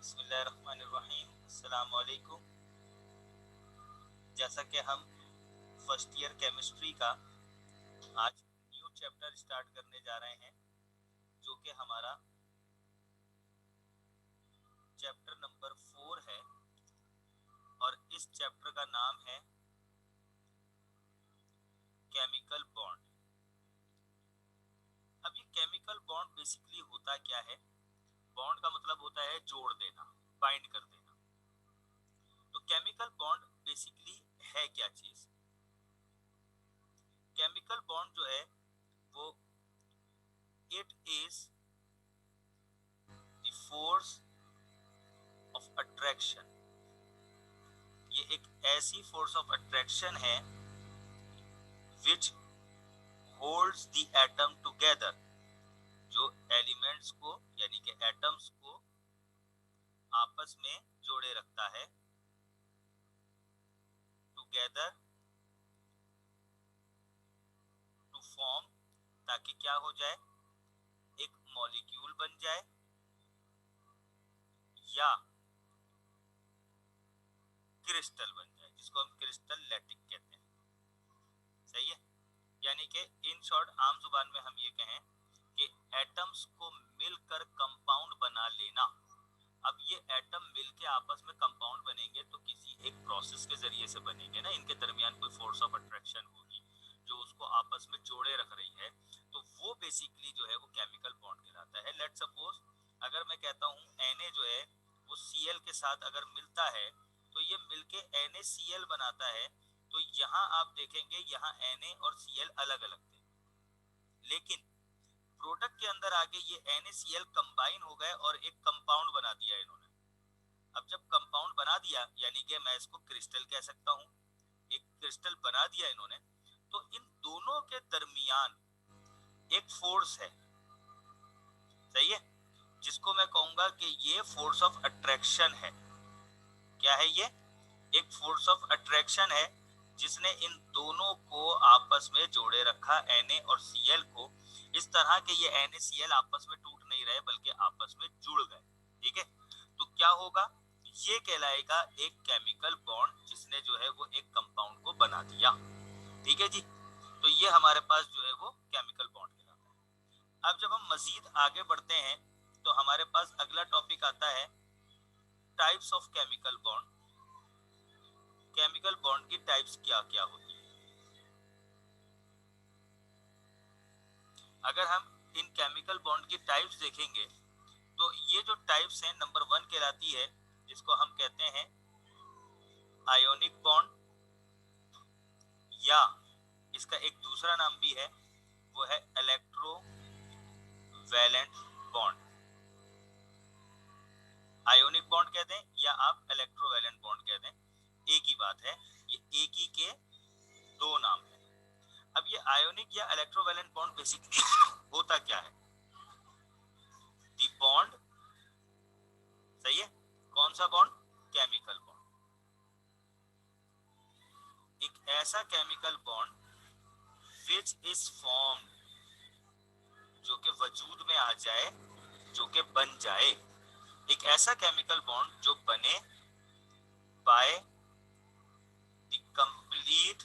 बिस्मिल्लाहिर्रहमानिर्रहीम। अस्सलाम वालेकुम। जैसा कि हम फर्स्ट ईयर केमिस्ट्री का आज न्यू चैप्टर स्टार्ट करने जा रहे हैं, जो कि हमारा चैप्टर नंबर 4 है और इस चैप्टर का नाम है केमिकल बॉन्ड। अब ये केमिकल बॉन्ड बेसिकली होता क्या है? बॉन्ड का मतलब होता है जोड़ देना, बाइंड कर देना। तो केमिकल बॉन्ड बेसिकली है क्या चीज? केमिकल बॉन्ड जो है वो it is the force of attraction. ये एक ऐसी फोर्स ऑफ अट्रैक्शन है विच होल्ड्स द एटम टुगेदर, जो एलिमेंट्स को यानी कि एटम्स को आपस में जोड़े रखता है। टुगेदर टू फॉर्म, ताकि क्या हो जाए, एक मॉलिक्यूल बन जाए या क्रिस्टल बन जाए, जिसको हम क्रिस्टल लैटिक कहते हैं। सही है? यानी कि इन शॉर्ट आम जुबान में हम ये कहें कि एटम्स को मिलकर कंपाउंड बना लेना। अब ये एटम मिलके आपस में कंपाउंड बनेंगे तो किसी एक प्रोसेस के जरिए से बनेंगे ना, इनके दरमियान कोई फोर्स ऑफ अट्रैक्शन होगी जो उसको आपस में जोड़े रख रही है। तो वो बेसिकली जो है वो केमिकल बॉन्ड कहलाता है। लेट्स सपोज अगर मैं कहता हूँ Na जो है वो Cl के साथ अगर मिलता है तो ये मिलके NaCl बनाता है। तो यहाँ आप देखेंगे यहाँ Na और Cl अलग अलग थे, लेकिन प्रोडक्ट के अंदर आके ये NaCl कंबाइन हो गए और एक कंपाउंड बना दिया इन्होंने। अब जब कंपाउंड बना दिया यानी कि मैं इसको क्रिस्टल कह सकता हूँ, एक क्रिस्टल बना दिया इन्होंने, तो इन दोनों के दरमियान एक फोर्स है। सही है? जिसको मैं कहूंगा कि ये फोर्स ऑफ अट्रैक्शन है। क्या है ये? एक फोर्स ऑफ अट्रैक्शन है जिसने इन दोनों को आपस में जोड़े रखा, Na और Cl को, इस तरह के ये NaCl आपस में टूट नहीं रहे बल्कि आपस में जुड़ गए। ठीक है? तो क्या होगा? ये कहलाएगा एक केमिकल बॉन्ड, जिसने जो है वो एक कंपाउंड को बना दिया। ठीक है जी? तो ये हमारे पास जो है वो केमिकल बॉन्ड कहलाता है। अब जब हम मजीद आगे बढ़ते हैं तो हमारे पास अगला टॉपिक आता है types of chemical bond. Chemical bond की टाइप्स क्या क्या होती है? अगर हम इन केमिकल बॉन्ड की टाइप्स देखेंगे तो ये जो टाइप्स हैं, नंबर 1 कहलाती है जिसको हम कहते हैं आयोनिक बॉन्ड, या इसका एक दूसरा नाम भी है, वो है इलेक्ट्रोवैलेंट बॉन्ड। आयोनिक बॉन्ड कहते हैं या आप इलेक्ट्रोवैलेंट बॉन्ड कहते हैं, एक ही बात है, ये एक ही के दो नाम है। अब ये आयोनिक या इलेक्ट्रोवैलेंट बॉन्ड बेसिकली होता क्या है? दी बॉन्ड, सही है, कौन सा बॉन्ड? Chemical bond. एक ऐसा chemical bond which is formed, जो कि वजूद में आ जाए, जो कि बन जाए, एक ऐसा केमिकल बॉन्ड जो बने by the complete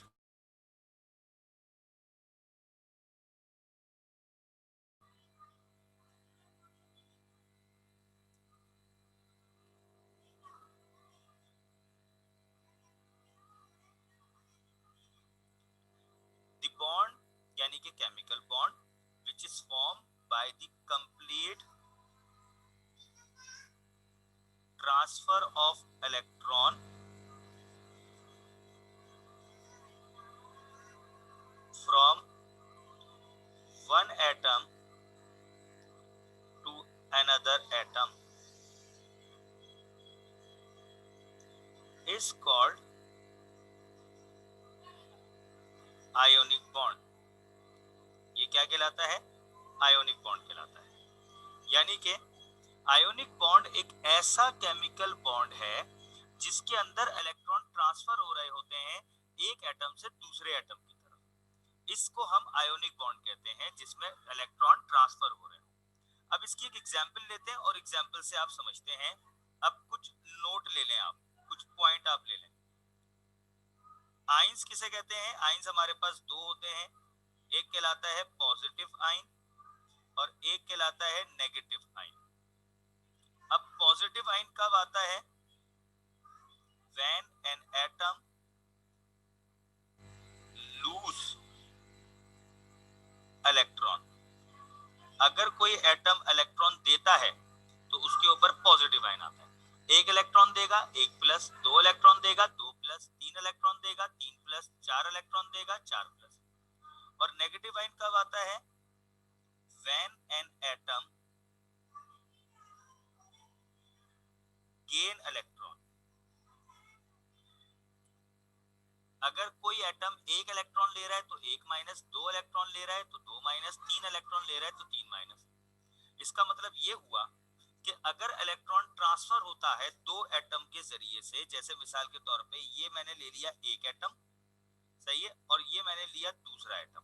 the bond यानी कि chemical bond which is form by the complete transfer of electron from one atom to another atom is called ionic bond. ये क्या कहलाता है? आयोनिक बॉन्ड कहलाता है। यानी कि आयोनिक बॉन्ड एक ऐसा केमिकल बॉन्ड है जिसके अंदर इलेक्ट्रॉन ट्रांसफर हो रहे होते हैं एक एटम से दूसरे एटम की तरफ। इसको हम आयोनिक बॉन्ड कहते हैं, जिसमें इलेक्ट्रॉन ट्रांसफर हो रहे हो। अब इसकी एक एग्जांपल लेते हैं और एग्जांपल से आप समझते हैं अब कुछ नोट ले लें आप, कुछ पॉइंट आप ले लें। आइंस किसे कहते हैं? आइंस हमारे पास दो होते हैं, एक कहलाता है पॉजिटिव आइन और एक कहलाता है नेगेटिव आइन। अब पॉजिटिव आइन कब आता है? When an atom loose electron. अगर कोई एटम इलेक्ट्रॉन देता है तो उसके ऊपर पॉजिटिव आइन आता है। एक इलेक्ट्रॉन देगा एक प्लस, दो इलेक्ट्रॉन देगा दो प्लस, तीन इलेक्ट्रॉन देगा तीन प्लस, चार इलेक्ट्रॉन देगा चार प्लस। और नेगेटिव आइन कब आता है? When an atom gain electron. अगर कोई एटम एक इलेक्ट्रॉन ले रहा है तो एक माइनस, दो इलेक्ट्रॉन ले रहा है तो दो माइनस, तीन इलेक्ट्रॉन ले रहा है तो तीन माइनस। इसका मतलब ये हुआ कि अगर इलेक्ट्रॉन ट्रांसफर होता है दो एटम के जरिए से, जैसे मिसाल के तौर पे ये मैंने ले लिया एक एटम, सही है, और ये मैंने लिया दूसरा एटम,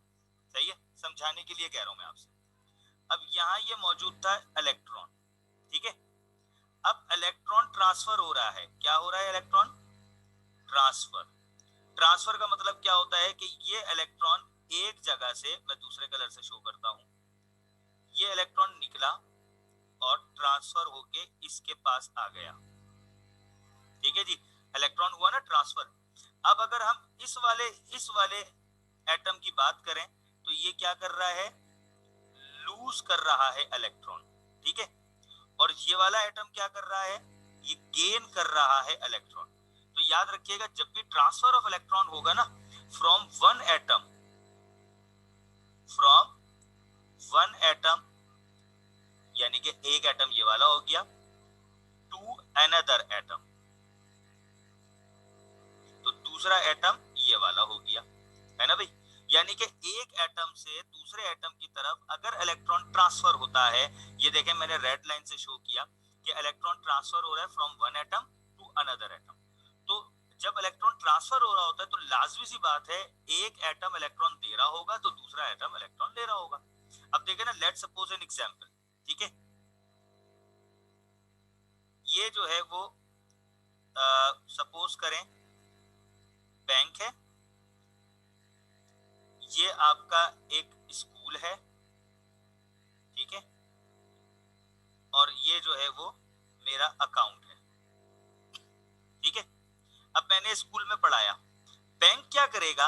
सही है, समझाने के लिए कह रहा हूं मैं आपसे। अब यहाँ ये मौजूद था इलेक्ट्रॉन, ठीक है। अब इलेक्ट्रॉन ट्रांसफर हो रहा है, क्या हो रहा है? Electron transfer. ट्रांसफर का मतलब क्या होता है कि ये इलेक्ट्रॉन एक जगह से, मैं दूसरे कलर से शो करता हूं, ये इलेक्ट्रॉन निकला और ट्रांसफर होके इसके पास आ गया, ठीक है जी, इलेक्ट्रॉन हुआ ना ट्रांसफर। अब अगर हम इस वाले एटम की बात करें तो ये क्या कर रहा है? लूज कर रहा है इलेक्ट्रॉन, ठीक है। और ये वाला एटम क्या कर रहा है? ये गेन कर रहा है इलेक्ट्रॉन। तो याद रखिएगा, जब भी ट्रांसफर ऑफ इलेक्ट्रॉन होगा ना, फ्रॉम वन एटम, यानी कि एक एटम ये वाला हो गया, टू अनदर एटम, तो दूसरा एटम ये वाला हो गया, है ना भाई। यानी कि एक एटम से दूसरे एटम की तरफ अगर इलेक्ट्रॉन ट्रांसफर होता है, ये देखें मैंने रेड लाइन से शो किया कि इलेक्ट्रॉन ट्रांसफर हो रहा है from one atom to another atom. तो जब इलेक्ट्रॉन ट्रांसफर हो रहा होता है तो लाजमी सी बात है एक एटम इलेक्ट्रॉन दे रहा होगा तो दूसरा एटम इलेक्ट्रॉन ले रहा होगा। अब देखें ना, लेट्स सपोज एन एग्जांपल, ठीक है। ये जो है वो सपोज करें बैंक है, ये आपका एक स्कूल है, ठीक है, और ये जो है वो मेरा अकाउंट है, ठीक है। अब मैंने स्कूल में पढ़ाया, बैंक क्या करेगा?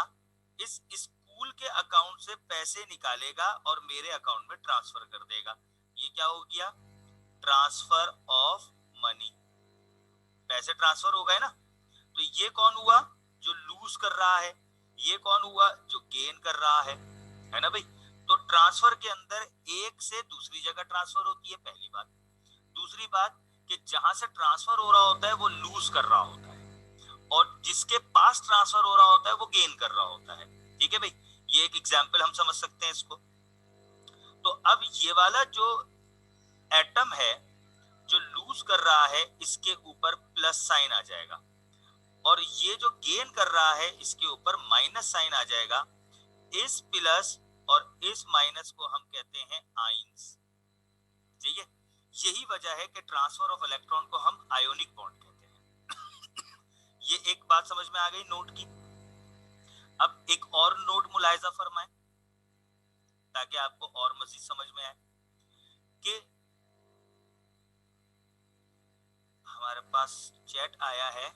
इस स्कूल के अकाउंट से पैसे निकालेगा और मेरे अकाउंट में ट्रांसफर कर देगा। ये क्या हो गया? ट्रांसफर ऑफ मनी, पैसे ट्रांसफर हो गए ना। तो ये कौन हुआ? जो लूज कर रहा है। ये कौन हुआ? जो गेन कर रहा है ना भाई। तो ट्रांसफर के अंदर एक से दूसरी जगह ट्रांसफर होती है, पहली बात। दूसरी बात कि जहां से ट्रांसफर हो रहा होता है वो लूज कर रहा होता है, और जिसके पास ट्रांसफर हो रहा होता है वो गेन कर रहा होता है, ठीक है भाई। ये एक एग्जांपल हम समझ सकते हैं इसको। तो अब ये वाला जो एटम है जो लूज कर रहा है, इसके ऊपर प्लस साइन आ जाएगा, और ये जो गेन कर रहा है इसके ऊपर माइनस साइन आ जाएगा। इस प्लस और इस माइनस को हम कहते हैं आइंस, ठीक है। यही वजह है कि ट्रांसफर ऑफ इलेक्ट्रॉन को हम आयोनिक बॉन्ड कहते हैं। ये एक बात समझ में आ गई नोट की। अब एक और नोट मुलाहिजा फरमाएं ताकि आपको और मजीद समझ में आए कि हमारे पास चैट आया है,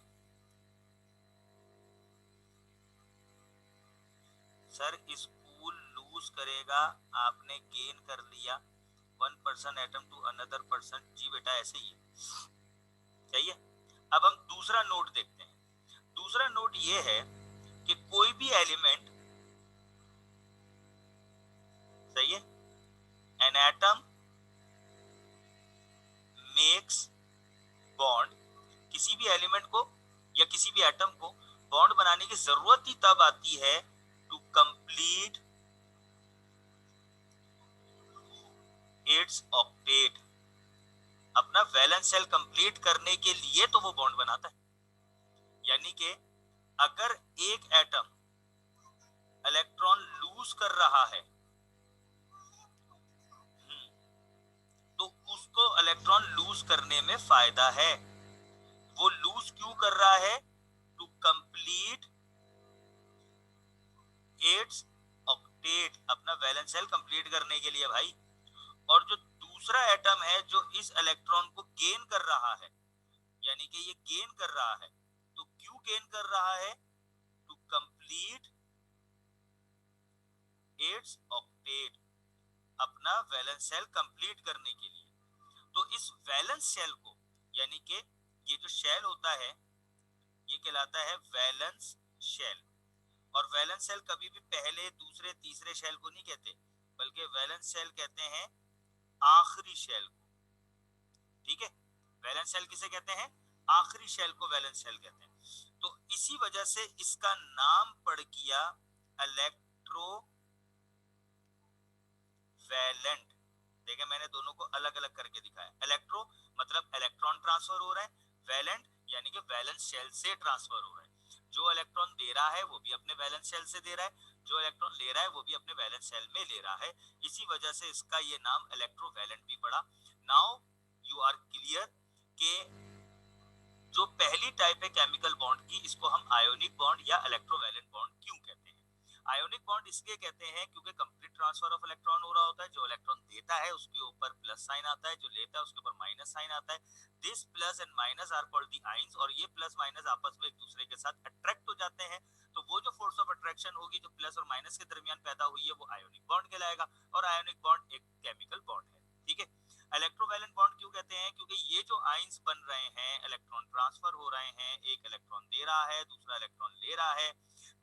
सर स्कूल लूज करेगा, आपने गेन कर लिया, one person atom to another person. जी बेटा ऐसे ही है, सही है। अब हम दूसरा नोट देखते हैं। दूसरा नोट ये है कि कोई भी एलिमेंट, सही है, एन एटम मेक्स बॉन्ड, किसी भी एलिमेंट को या किसी भी एटम को बॉन्ड बनाने की जरूरत ही तब आती है टू कंप्लीट इट्स ऑक्टेट। अपना वैलेंस शेल कंप्लीट करने के लिए तो वो बॉन्ड बनाता है। यानी कि अगर एक एटम इलेक्ट्रॉन लूज कर रहा है तो उसको इलेक्ट्रॉन लूज करने में फायदा है, वो लूज क्यों कर रहा है? टू कंप्लीट इट्स ऑक्टेट, अपना वैलेंस शेल कंप्लीट करने के लिए भाई। और जो दूसरा एटम है जो इस इलेक्ट्रॉन को गेन कर रहा है, यानी कि ये गेन कर रहा है, तो क्यों गेन कर रहा है? टू कंप्लीट इट्स ऑक्टेट, अपना वैलेंस शेल कंप्लीट करने के लिए। तो इस वैलेंस शेल को, यानी कि ये जो शेल होता है ये कहलाता है वैलेंस शेल। और वैलेंस शेल कभी भी पहले, दूसरे, तीसरे शेल को नहीं कहते, बल्कि वैलेंस शेल कहते हैं आखिरी शेल को। ठीक है, वैलेंस शेल किसे कहते हैं? आखिरी शेल को वैलेंस शेल कहते हैं। तो इसी वजह से इसका नाम पड़ गया इलेक्ट्रो वैलेंट। देखिए मैंने दोनों को अलग अलग करके दिखाया। इलेक्ट्रो मतलब इलेक्ट्रॉन ट्रांसफर हो रहा है, वैलेंट यानी कि वैलेंस शेल से ट्रांसफर हो रहा है। जो इलेक्ट्रॉन दे रहा है वो भी अपने वैलेंस शेल से दे रहा है, जो इलेक्ट्रॉन ले रहा है वो भी अपने वैलेंस शेल में ले रहा है। इसी वजह से इसका ये नाम इलेक्ट्रो वैलेंट भी पड़ा। नाउ यू आर क्लियर कि जो पहली टाइप है केमिकल बॉन्ड की, इसको हम आयोनिक बॉन्ड या इलेक्ट्रोवैलेंट बॉन्ड क्यों कहते हैं? आयोनिक बॉन्ड इसलिए कहते हैं क्योंकि कंप्लीट ट्रांसफर ऑफ इलेक्ट्रॉन हो रहा होता है। जो इलेक्ट्रॉन देता है उसके ऊपर प्लस साइन आता है, जो लेता है उसके ऊपर माइनस साइन आता है। This plus and minus are called the ions, और ये प्लस माइनस आपस में एक दूसरे के साथ अट्रैक्ट हो जाते हैं। तो वो जो फोर्स ऑफ अट्रैक्शन होगी जो प्लस और माइनस के दरमियान पैदा हुई है वो आयोनिक बॉन्ड कहलाएगा। और आयोनिक बॉन्ड एक केमिकल बॉन्ड है। ठीक है, इलेक्ट्रोवैलेंट बॉन्ड क्यों कहते हैं? क्योंकि ये जो आयंस बन रहे हैं, इलेक्ट्रॉन ट्रांसफर हो रहे हैं, एक इलेक्ट्रॉन दे रहा है, दूसरा इलेक्ट्रॉन ले रहा है।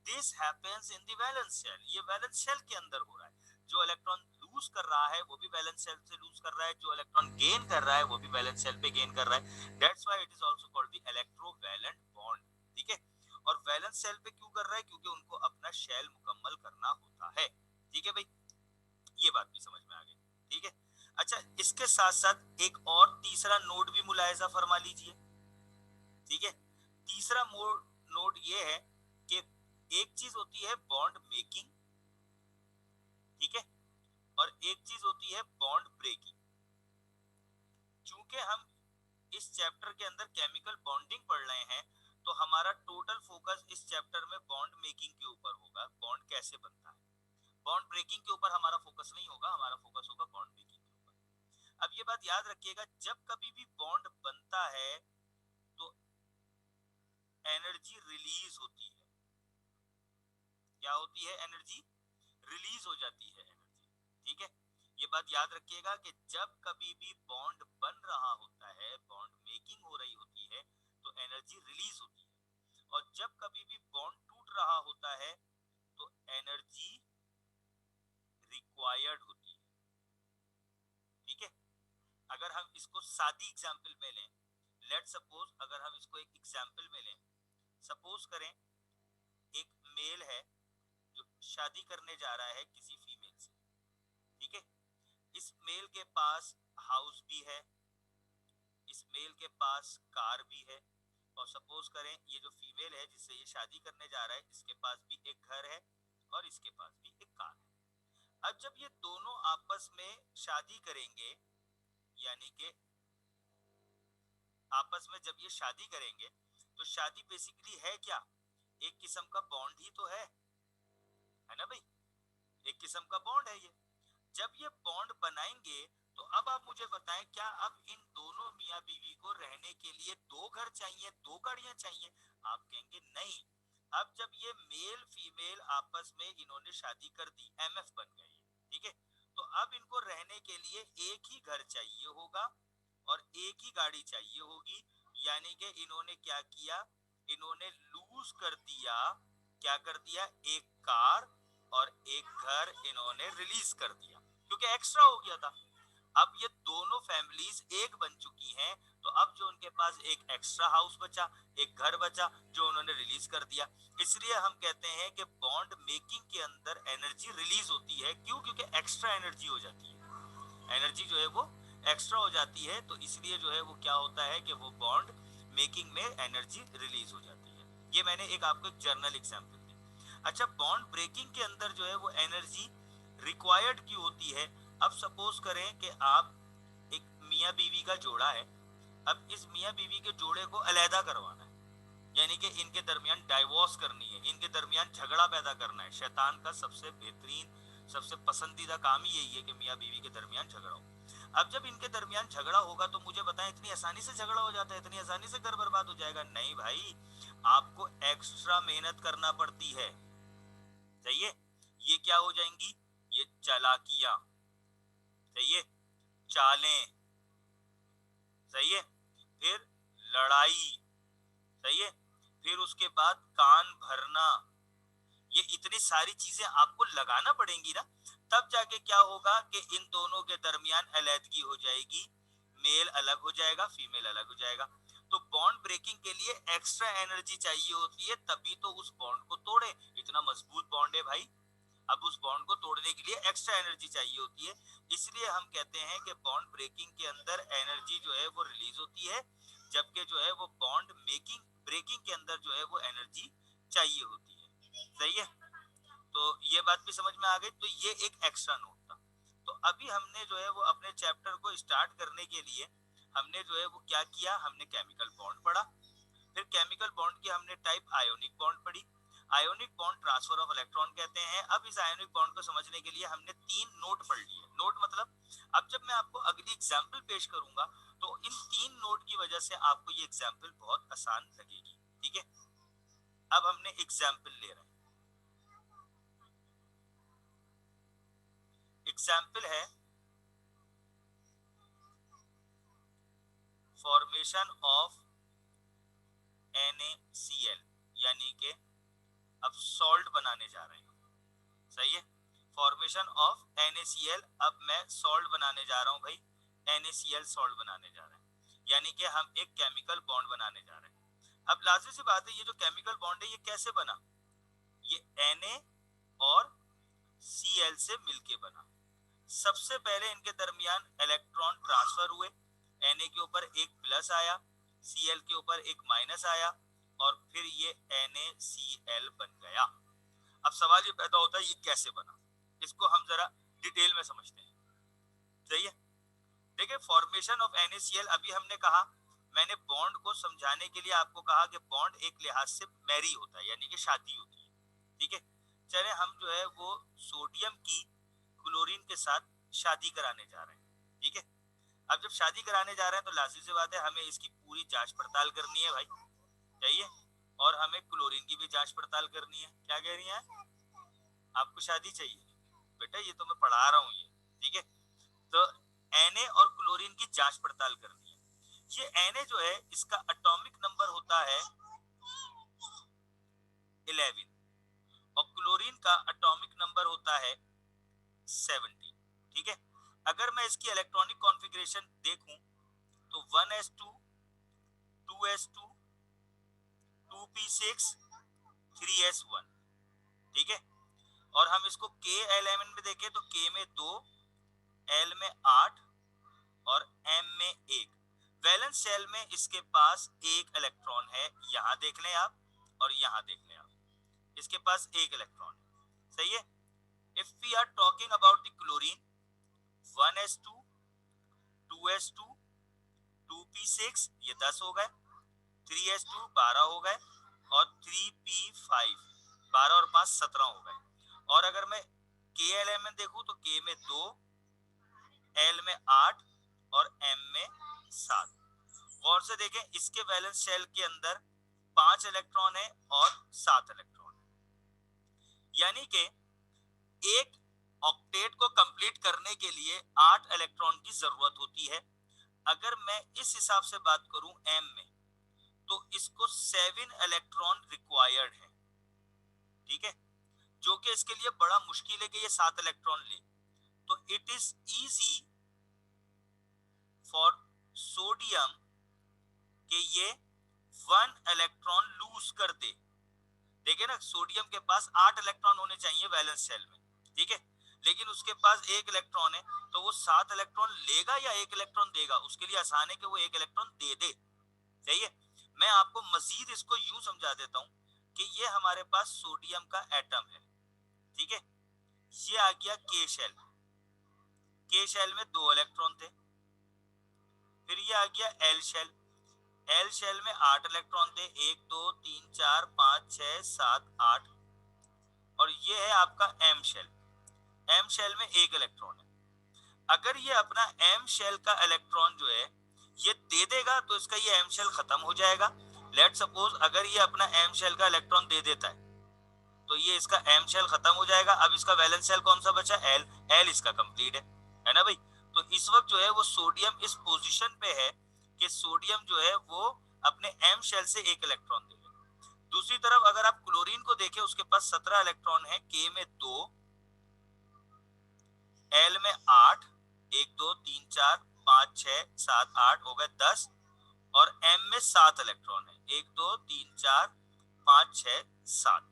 This happens in the valence shell, ये वैलेंस शेल के अंदर हो रहा है। जो इलेक्ट्रॉन लूज कर रहा है वो भी वैलेंस शेल से लूज कर रहा है, जो इलेक्ट्रॉन गेन कर रहा है वो भी वैलेंस शेल पे गेन कर रहा है। That's why it is also called the electrovalent bond. ठीक है, और वैलेंस शेल पे क्यों कर रहा है? क्योंकि उनको अपना शेल मुकम्मल करना होता है। ठीक है भाई, ये बात भी समझ में आ गई। ठीक है, अच्छा इसके साथ साथ एक और तीसरा नोड भी मुलाहिजा फरमा लीजिए। ठीक है, तीसरा नोड ये है कि एक चीज होती है बॉन्ड मेकिंग, ठीक है, और एक चीज होती है बॉन्ड ब्रेकिंग। चूंकि हम इस चैप्टर के अंदर केमिकल बॉन्डिंग पढ़ रहे हैं तो हमारा टोटल फोकस इस चैप्टर में बॉन्ड मेकिंग के ऊपर होगा, बॉन्ड कैसे बनता है। बॉन्ड ब्रेकिंग के ऊपर हमारा फोकस नहीं होगा, हमारा फोकस होगा बॉन्ड मेकिंग के ऊपर। अब ये बात याद रखिएगा, जब कभी भी बॉन्ड बनता है तो एनर्जी रिलीज होती है। क्या होती है? एनर्जी रिलीज हो जाती है एनर्जी। ठीक है, ये बात याद रखिएगा कि जब कभी भी बॉन्ड बन रहा होता है, बॉन्ड मेकिंग हो रही होती है, तो एनर्जी रिलीज होती है। और जब कभी भी बॉन्ड टूट रहा होता है तो एनर्जी रिक्वायर्ड होती है। ठीक है, अगर हम इसको सादी एग्जांपल में लें, लेट सपोज, अगर हम इसको एक एग्जांपल में लें, सपोज करें एक मेल है जो शादी करने जा रहा है किसी फीमेल से। ठीक है, इस मेल के पास हाउस भी है, इस मेल के पास कार भी है, और सपोज करें ये जो फीमेल है जिससे ये शादी करने जा रहा है, इसके पास भी एक घर है और इसके पास भी एक कार है। अब जब ये दोनों आपस में शादी करेंगे, यानी कि आपस में जब ये शादी करेंगे, तो शादी बेसिकली है क्या? एक किस्म का बॉन्ड ही तो है ना भाई, एक किस्म का बॉन्ड है ये। जब ये बॉन्ड बनाएंगे तो अब आप मुझे बताएं, क्या अब इन दोनों मियाँ बीवी को रहने के लिए दो घर चाहिए, दो गाड़ियां चाहिए? आप कहेंगे नहीं। अब जब ये मेल फीमेल आपस में इन्होंने शादी कर दी, एमएफ बन गए, ठीक है, तो अब इनको रहने के लिए एक ही घर चाहिए होगा और एक ही गाड़ी चाहिए होगी। यानी कि इन्होंने क्या किया? इन्होंने लूज कर दिया, क्या कर दिया? एक कार और एक घर इन्होंने रिलीज कर दिया, क्योंकि एक्स्ट्रा हो गया था। अब ये दोनों फैमिलीज एक बन चुकी हैं, तो अब जो उनके पास एक एक्स्ट्रा हाउस बचा, एक घर बचा, जो उन्होंने रिलीज कर दिया। इसलिए हम कहते हैं कि बॉन्ड मेकिंग के अंदर एनर्जी रिलीज होती है। क्यों? क्योंकि एक्स्ट्रा एनर्जी हो जाती है, एनर्जी जो है वो एक्स्ट्रा हो जाती है, तो इसलिए जो है वो क्या होता है कि वो बॉन्ड मेकिंग में एनर्जी रिलीज हो जाती है। ये मैंने एक आपको एक जर्नल एग्जांपल दी। अच्छा, बॉन्ड ब्रेकिंग के अंदर जो है वो एनर्जी रिक्वायर्ड क्यों होती है? अब सपोज करें कि आप एक मियाँ बीवी का जोड़ा है, अब इस मियाँ मियाँ बीवी के जोड़े को अलहदा करवाना है, यानी कि इनके दरमियान डाइवोर्स करनी है, इनके दरमियान झगड़ा पैदा करना है। शैतान का सबसे बेहतरीन, सबसे पसंदीदा काम ही यही है कि मियाँ बीवी के दरमियान झगड़ा हो। अब जब इनके दरमियान झगड़ा होगा तो मुझे बताएं इतनी आसानी से झगड़ा हो जाता है, इतनी आसानी से घर बर्बाद हो जाएगा? नहीं भाई, आपको एक्स्ट्रा मेहनत करना पड़ती है। सही है? ये क्या हो जाएंगी? ये चालाकियां, सही है, चालें, सही है, फिर लड़ाई, सही है, फिर उसके बाद कान भरना, ये इतनी सारी चीजें आपको लगाना पड़ेंगी ना, तब जाके क्या होगा कि इन दोनों के दरमियान अलैदगी हो जाएगी, मेल अलग हो जाएगा, फीमेल अलग हो जाएगा। तो बॉन्ड ब्रेकिंग के लिए एक्स्ट्रा एनर्जी चाहिए होती है, तभी तो उस बॉन्ड को तोड़े। इतना मजबूत बॉन्ड है भाई, अब उस बॉन्ड को तोड़ने के लिए एक्स्ट्रा एनर्जी चाहिए होती है। इसलिए हम कहते हैं कि बॉन्ड ब्रेकिंग के अंदर एनर्जी जो है वो रिलीज होती है, जबकि जो है वो बॉन्ड मेकिंग ब्रेकिंग के अंदर जो है वो एनर्जी चाहिए होती है। सही है? तो ये बात भी समझ में आ गई। तो ये एक एक्स्ट्रा नोट था। तो अभी हमने जो है वो अपने चैप्टर को स्टार्ट करने के लिए हमने जो है वो क्या किया, हमने केमिकल बॉन्ड पढ़ा। फिर केमिकल बॉन्ड की हमने टाइप आयोनिक बॉन्ड पढ़ी। Ionic bond transfer of electron कहते हैं। अब इस आयोनिक बॉन्ड को समझने के लिए हमने 3 नोट पढ़ लिए। नोट मतलब अब जब मैं आपको अगली एग्जांपल पेश करूंगा तो इन 3 नोट की वजह से आपको ये एग्जांपल बहुत आसान लगेगी। ठीक है? अब हमने एग्जांपल ले रहे हैं। एग्जाम्पल है फॉर्मेशन ऑफ NaCl, यानी कि अब सॉल्ट बनाने जा रहे हैं। सही है? फॉर्मेशन ऑफ NaCl, अब मैं सॉल्ट बनाने जा रहा हूं भाई, NaCl सॉल्ट बनाने जा रहे हैं, यानी कि हम एक केमिकल बॉन्ड बनाने जा रहे हैं। अब लाजिमी सी बात है, ये जो केमिकल बॉन्ड है ये कैसे बना? ये Na और Cl से मिलके बना। सबसे पहले इनके दरमियान इलेक्ट्रॉन ट्रांसफर हुए, Na के ऊपर एक प्लस आया, Cl के ऊपर एक माइनस आया, और फिर ये NaCl बन गया। अब सवाल ये पैदा होता है ये कैसे बना, इसको हम जरा डिटेल में समझते हैं। सही है? देखिए, फॉर्मेशन ऑफ NaCl, अभी हमने कहा, मैंने बॉन्ड को समझाने के लिए आपको कहा कि बॉन्ड एक लिहाज से मैरी होता है, यानी कि शादी होती है। ठीक है? चले हम जो है वो सोडियम की क्लोरीन के साथ शादी कराने जा रहे हैं। ठीक है? अब जब शादी कराने जा रहे हैं तो लाजिमी सी बात है हमें इसकी पूरी जांच पड़ताल करनी है भाई, चाहिए, और हमें क्लोरीन की भी जांच पड़ताल करनी है। क्या कह रही हैं? आपको शादी चाहिए? बेटा ये तो मैं पढ़ा रहा हूँ ये। ठीक है? तो Na और क्लोरीन की जांच पड़ताल करनी है। ये Na जो है इसका एटॉमिक नंबर होता है 11 और क्लोरीन का एटॉमिक नंबर होता है 17। ठीक है? अगर मैं इसकी इलेक्ट्रॉनिक कॉन्फ़िगरेशन देखूं तो 1s2 2s2 2p6 3s1। ठीक है? और हम इसको k एलिमेंट में देखें तो k में 2, l में 8 और m में 1। वैलेंस शेल में इसके पास एक इलेक्ट्रॉन है, यहां देख लें आप और यहां देख लें आप, इसके पास एक इलेक्ट्रॉन है। सही है? If we are talking about the chlorine, 1s2 2s2 2p6 ये 10 हो गए, 3s2 12 हो गए, और 3p5 12 और 5 17 हो गए। और अगर मैं k एलिमेंट देखूं तो k में 2, l में 8 और m में 7। गौर से देखें, इसके वैलेंस शेल के अंदर 5 इलेक्ट्रॉन है और 7 इलेक्ट्रॉन है, यानी कि एक ऑक्टेट को कंप्लीट करने के लिए 8 इलेक्ट्रॉन की जरूरत होती है। अगर मैं इस हिसाब से बात करूं m में, तो इसको 7 इलेक्ट्रॉन रिक्वायर्ड है। ठीक है? जो कि इसके लिए बड़ा मुश्किल है कि ये 7 इलेक्ट्रॉन ले। तो it is easy for sodium कि ये 1 इलेक्ट्रॉन लूज कर दे। देखिए ना, सोडियम के पास 8 इलेक्ट्रॉन होने चाहिए वैलेंस शेल में। ठीक है? लेकिन उसके पास एक इलेक्ट्रॉन है, तो वो 7 इलेक्ट्रॉन लेगा या एक इलेक्ट्रॉन देगा? उसके लिए आसान है कि वो एक इलेक्ट्रॉन दे दे। सही है? मैं आपको मजीद इसको यूं समझा देता हूं कि ये हमारे पास सोडियम का एटम है। ठीक है? ये आ गया के शेल। के शेल में 2 इलेक्ट्रॉन थे। फिर ये आ गया एल शेल। एल शेल में 8 इलेक्ट्रॉन थे, 1 2 3 4 5 6 7 8। और ये है आपका एम शेल, एम शेल में 1 इलेक्ट्रॉन है। अगर ये अपना एम शेल का इलेक्ट्रॉन जो है ये दे देगा तो इसका ये एम शेल खत्म हो जाएगा। लेट सपोज अगर ये अपना एम शेल का इलेक्ट्रॉन दे देता है तो ये इसका एम शेल खत्म हो जाएगा। अब इसका वैलेंस शेल कौन सा बचा, एल, एल इसका कंप्लीट है ना भाई। तो इस वक्त जो है वो सोडियम इस पोजीशन पे है कि सोडियम जो है वो अपने एम शेल से 1 इलेक्ट्रॉन देगा। दूसरी तरफ अगर आप क्लोरीन को देखें उसके पास 17 इलेक्ट्रॉन है, के में 2, एल में 8, 1 2 3 4 5 6 7 8 हो गए 10, और एम में 7 इलेक्ट्रॉन है, 1 2 3 4 5 6 7।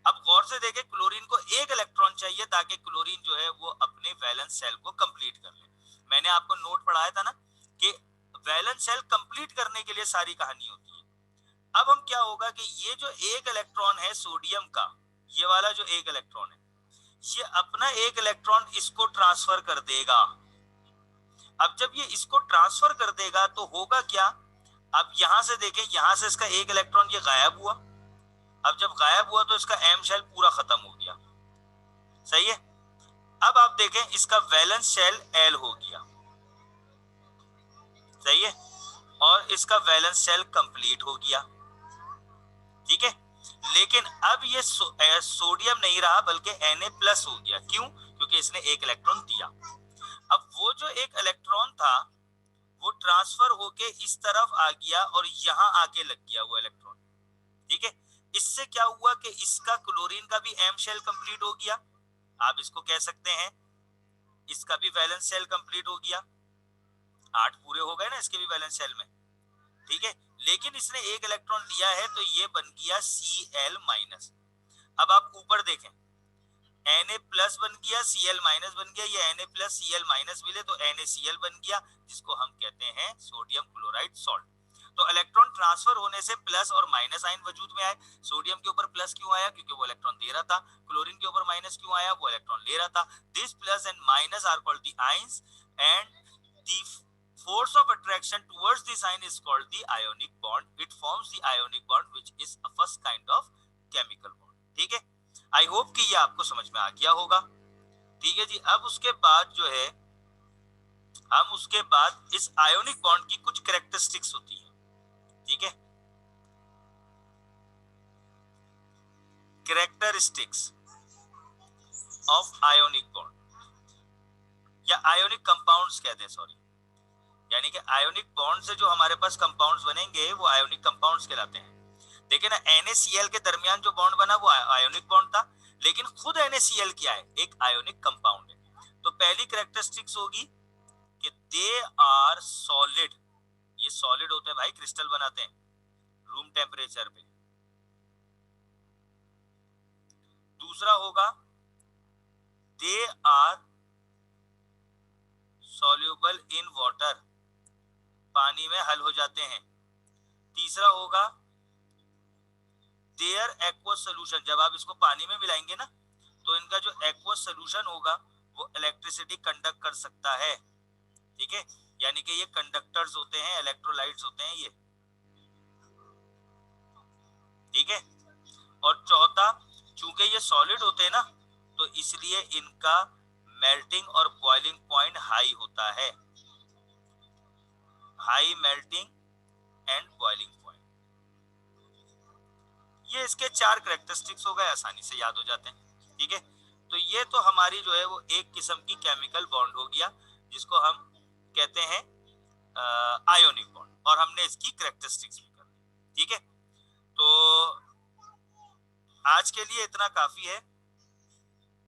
अब गौर से देखें क्लोरीन को 1 इलेक्ट्रॉन चाहिए ताकि क्लोरीन जो है वो अपने वैलेंस शेल को कंप्लीट कर ले। मैंने आपको नोट पढ़ाया था ना कि वैलेंस शेल कंप्लीट करने के लिए सारी कहानी होती है। अब हम क्या होगा कि ये जो 1 इलेक्ट्रॉन है सोडियम का, ये वाला जो 1 इलेक्ट्रॉन है ये अपना 1 इलेक्ट्रॉन इसको ट्रांसफर कर देगा। अब जब ये इसको ट्रांसफर कर देगा तो होगा क्या, अब यहां से देखें, यहां से इसका 1 इलेक्ट्रॉन ये गायब हुआ। अब जब गायब हुआ तो इसका एम शेल पूरा खत्म हो गया, सही है। अब आप देखें इसका वैलेंस शेल एल हो गया, सही है, और इसका वैलेंस शेल कंप्लीट हो गया, ठीक है। लेकिन अब ये सोडियम नहीं रहा बल्कि Na+ हो गया। क्यों, क्योंकि इसने 1 इलेक्ट्रॉन दिया। अब वो जो 1 इलेक्ट्रॉन था वो ट्रांसफर होके इस तरफ आ गया और यहां आके लग गया वो इलेक्ट्रॉन, ठीक है। इससे क्या हुआ कि इसका क्लोरीन का भी एम शेल कंप्लीट हो गया। आप इसको कह सकते हैं इसका भी वैलेंस शेल कंप्लीट हो गया, 8 पूरे हो गए ना इसके भी वैलेंस शेल में, ठीक है। लेकिन इसने 1 इलेक्ट्रॉन लिया है तो ये बन गया Cl-। अब आप ऊपर देखें Na+ बन गया, Cl- बन गया, ये Na+ Cl- मिले तो NaCl बन गया, जिसको हम कहते हैं सोडियम क्लोराइड सॉल्ट। तो इलेक्ट्रॉन ट्रांसफर होने से प्लस और माइनस आयन वजूद में आए। सोडियम के ऊपर प्लस क्यों आया, क्योंकि वो इलेक्ट्रॉन दे रहा था। क्लोरीन के ऊपर माइनस क्यों आया, वो इलेक्ट्रॉन ले रहा था। This plus and minus are called the ions and the force of attraction towards this ion is called the ionic bond. It forms the ionic bond which is a first kind of chemical bond, ठीक है। I hope कि ये आपको समझ में आ गया होगा, ठीक है जी। अब उसके बाद जो है हम उसके बाद इस आयोनिक बॉन्ड की कुछ कैरेक्टरिस्टिक्स होती है, ठीक है। कैरेक्टरिस्टिक्स ऑफ आयोनिक बॉन्ड या आयोनिक कंपाउंड्स कहते हैं, सॉरी, यानी कि आयोनिक बॉन्ड से जो हमारे पास कंपाउंड्स बनेंगे वो आयोनिक कंपाउंड्स कहलाते हैं। देखिए ना NaCl के दरमियान जो बॉन्ड बना वो आयोनिक बॉन्ड था, लेकिन खुद NaCl क्या है, एक आयोनिक कंपाउंड है। तो पहली कैरेक्टरिस्टिक्स होगी कि दे आर सॉलिड, ये सॉलिड होते हैं भाई, क्रिस्टल बनाते हैं रूम टेम्परेचर पे। दूसरा होगा they are soluble in water, पानी में हल हो जाते हैं। तीसरा होगा देयर एक्वस सोल्यूशन, जब आप इसको पानी में मिलाएंगे ना तो इनका जो एक्वस सोल्यूशन होगा वो इलेक्ट्रिसिटी कंडक्ट कर सकता है, ठीक है। यानी कि ये कंडक्टर्स होते हैं, इलेक्ट्रोलाइट्स होते हैं ये, ठीक है। और चौथा, चूंकि ये सॉलिड होते हैं ना तो इसलिए इनका मेल्टिंग और बॉइलिंग पॉइंट हाई होता है, high melting and boiling point. ये इसके 4 कैरेक्टरिस्टिक्स हो गए, आसानी से याद हो जाते हैं, ठीक है। तो ये तो हमारी जो है वो एक किस्म की केमिकल बॉन्ड हो गया जिसको हम कहते हैं आयोनिक बॉन्ड, और हमने इसकी कैरेक्टरिस्टिक्स भी कर दी, ठीक है। तो आज के लिए इतना काफी है।